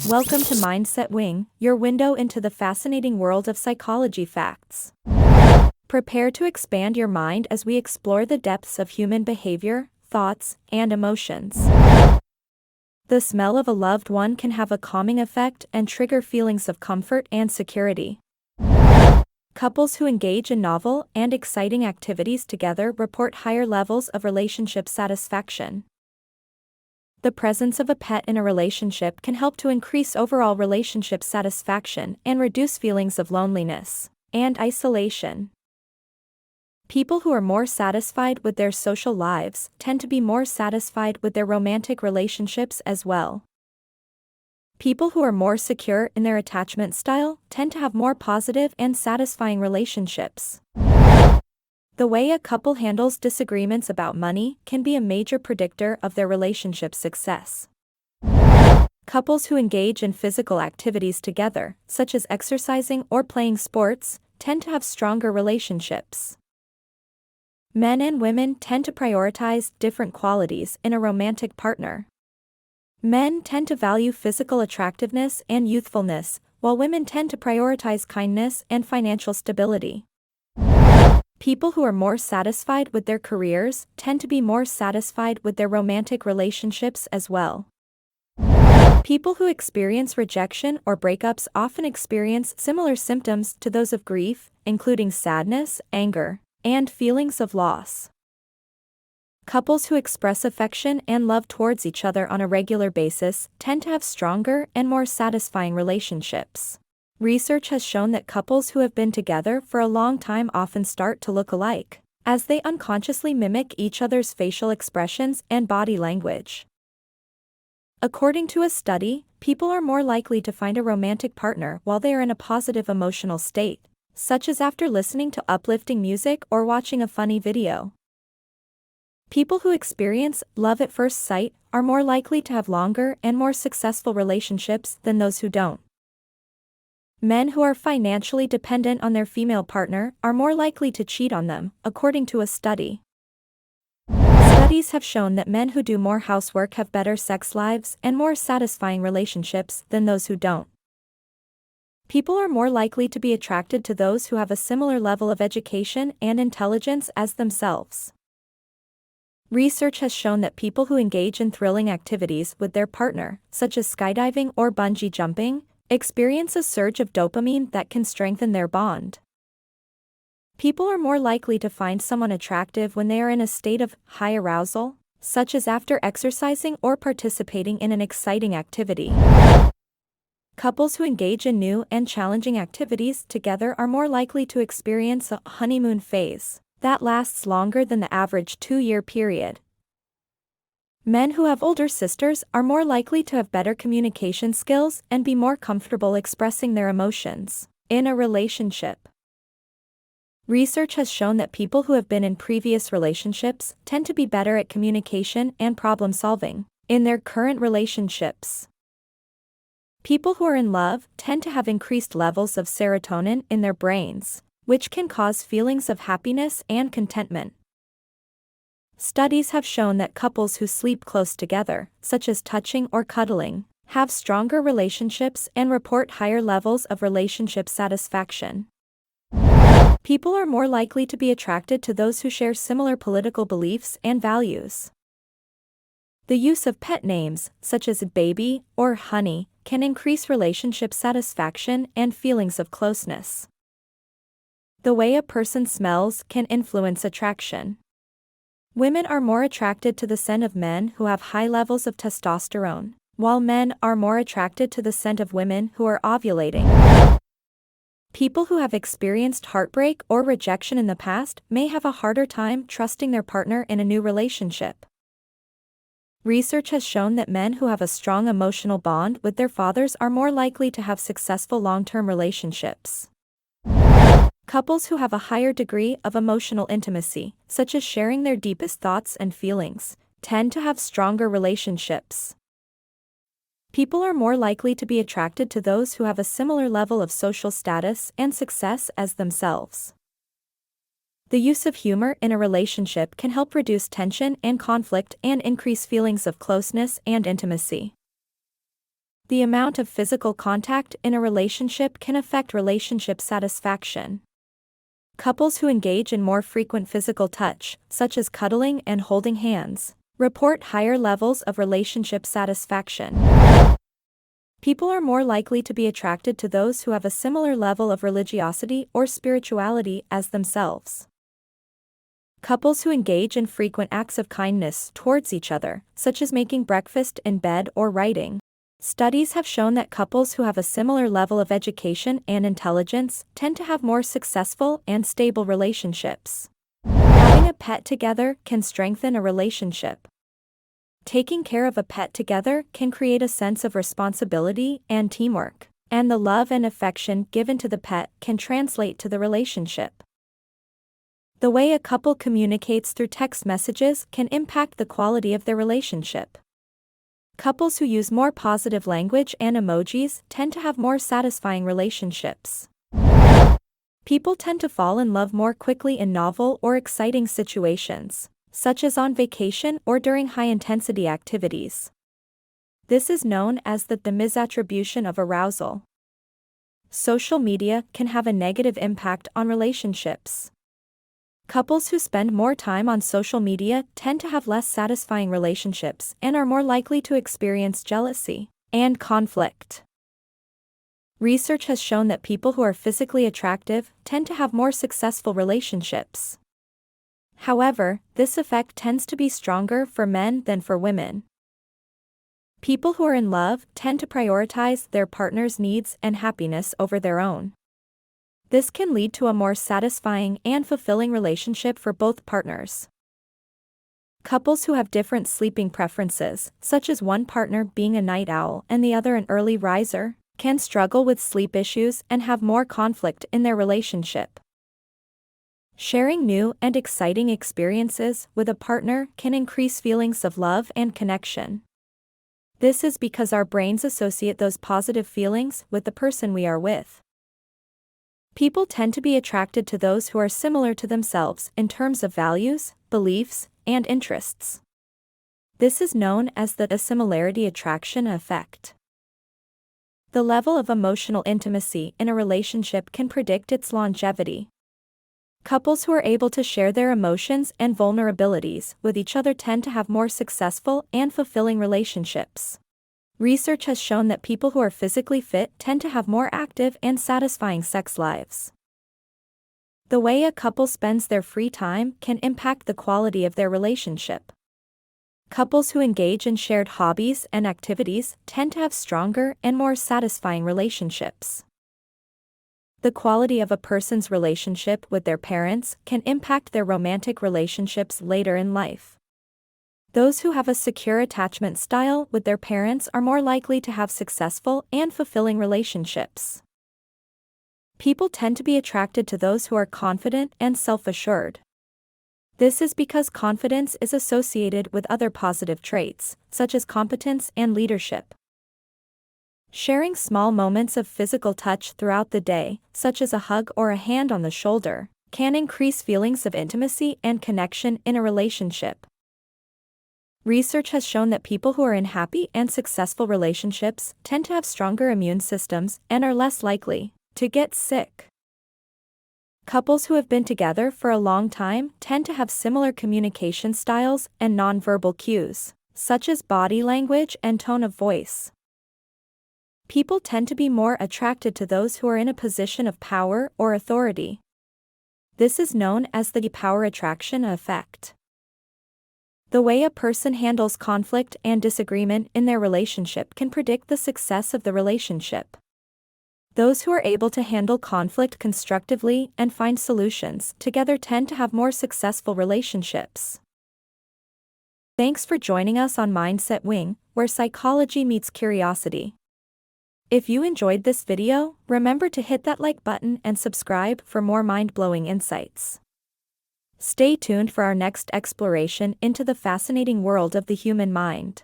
Welcome to Mindset Wing, your window into the fascinating world of psychology facts. Prepare to expand your mind as we explore the depths of human behavior, thoughts, and emotions. The smell of a loved one can have a calming effect and trigger feelings of comfort and security. Couples who engage in novel and exciting activities together report higher levels of relationship satisfaction. The presence of a pet in a relationship can help to increase overall relationship satisfaction and reduce feelings of loneliness and isolation. People who are more satisfied with their social lives tend to be more satisfied with their romantic relationships as well. People who are more secure in their attachment style tend to have more positive and satisfying relationships. The way a couple handles disagreements about money can be a major predictor of their relationship success. Couples who engage in physical activities together, such as exercising or playing sports, tend to have stronger relationships. Men and women tend to prioritize different qualities in a romantic partner. Men tend to value physical attractiveness and youthfulness, while women tend to prioritize kindness and financial stability. People who are more satisfied with their careers tend to be more satisfied with their romantic relationships as well. People who experience rejection or breakups often experience similar symptoms to those of grief, including sadness, anger, and feelings of loss. Couples who express affection and love towards each other on a regular basis tend to have stronger and more satisfying relationships. Research has shown that couples who have been together for a long time often start to look alike, as they unconsciously mimic each other's facial expressions and body language. According to a study, people are more likely to find a romantic partner while they are in a positive emotional state, such as after listening to uplifting music or watching a funny video. People who experience love at first sight are more likely to have longer and more successful relationships than those who don't. Men who are financially dependent on their female partner are more likely to cheat on them, according to a study. Studies have shown that men who do more housework have better sex lives and more satisfying relationships than those who don't. People are more likely to be attracted to those who have a similar level of education and intelligence as themselves. Research has shown that people who engage in thrilling activities with their partner, such as skydiving or bungee jumping, experience a surge of dopamine that can strengthen their bond. People are more likely to find someone attractive when they are in a state of high arousal, such as after exercising or participating in an exciting activity. Couples who engage in new and challenging activities together are more likely to experience a honeymoon phase that lasts longer than the average 2-year period. Men who have older sisters are more likely to have better communication skills and be more comfortable expressing their emotions in a relationship. Research has shown that people who have been in previous relationships tend to be better at communication and problem solving in their current relationships. People who are in love tend to have increased levels of serotonin in their brains, which can cause feelings of happiness and contentment. Studies have shown that couples who sleep close together, such as touching or cuddling, have stronger relationships and report higher levels of relationship satisfaction. People are more likely to be attracted to those who share similar political beliefs and values. The use of pet names, such as baby or honey, can increase relationship satisfaction and feelings of closeness. The way a person smells can influence attraction. Women are more attracted to the scent of men who have high levels of testosterone, while men are more attracted to the scent of women who are ovulating. People who have experienced heartbreak or rejection in the past may have a harder time trusting their partner in a new relationship. Research has shown that men who have a strong emotional bond with their fathers are more likely to have successful long-term relationships. Couples who have a higher degree of emotional intimacy, such as sharing their deepest thoughts and feelings, tend to have stronger relationships. People are more likely to be attracted to those who have a similar level of social status and success as themselves. The use of humor in a relationship can help reduce tension and conflict and increase feelings of closeness and intimacy. The amount of physical contact in a relationship can affect relationship satisfaction. Couples who engage in more frequent physical touch, such as cuddling and holding hands, report higher levels of relationship satisfaction. People are more likely to be attracted to those who have a similar level of religiosity or spirituality as themselves. Couples who engage in frequent acts of kindness towards each other, such as making breakfast in bed or writing. Studies have shown that couples who have a similar level of education and intelligence tend to have more successful and stable relationships. Having a pet together can strengthen a relationship. Taking care of a pet together can create a sense of responsibility and teamwork, and the love and affection given to the pet can translate to the relationship. The way a couple communicates through text messages can impact the quality of their relationship. Couples who use more positive language and emojis tend to have more satisfying relationships. People tend to fall in love more quickly in novel or exciting situations, such as on vacation or during high-intensity activities. This is known as the misattribution of arousal. Social media can have a negative impact on relationships. Couples who spend more time on social media tend to have less satisfying relationships and are more likely to experience jealousy and conflict. Research has shown that people who are physically attractive tend to have more successful relationships. However, this effect tends to be stronger for men than for women. People who are in love tend to prioritize their partner's needs and happiness over their own. This can lead to a more satisfying and fulfilling relationship for both partners. Couples who have different sleeping preferences, such as one partner being a night owl and the other an early riser, can struggle with sleep issues and have more conflict in their relationship. Sharing new and exciting experiences with a partner can increase feelings of love and connection. This is because our brains associate those positive feelings with the person we are with. People tend to be attracted to those who are similar to themselves in terms of values, beliefs, and interests. This is known as the similarity attraction effect. The level of emotional intimacy in a relationship can predict its longevity. Couples who are able to share their emotions and vulnerabilities with each other tend to have more successful and fulfilling relationships. Research has shown that people who are physically fit tend to have more active and satisfying sex lives. The way a couple spends their free time can impact the quality of their relationship. Couples who engage in shared hobbies and activities tend to have stronger and more satisfying relationships. The quality of a person's relationship with their parents can impact their romantic relationships later in life. Those who have a secure attachment style with their parents are more likely to have successful and fulfilling relationships. People tend to be attracted to those who are confident and self-assured. This is because confidence is associated with other positive traits, such as competence and leadership. Sharing small moments of physical touch throughout the day, such as a hug or a hand on the shoulder, can increase feelings of intimacy and connection in a relationship. Research has shown that people who are in happy and successful relationships tend to have stronger immune systems and are less likely to get sick. Couples who have been together for a long time tend to have similar communication styles and nonverbal cues, such as body language and tone of voice. People tend to be more attracted to those who are in a position of power or authority. This is known as the power attraction effect. The way a person handles conflict and disagreement in their relationship can predict the success of the relationship. Those who are able to handle conflict constructively and find solutions together tend to have more successful relationships. Thanks for joining us on Mindset Wing, where psychology meets curiosity. If you enjoyed this video, remember to hit that like button and subscribe for more mind-blowing insights. Stay tuned for our next exploration into the fascinating world of the human mind.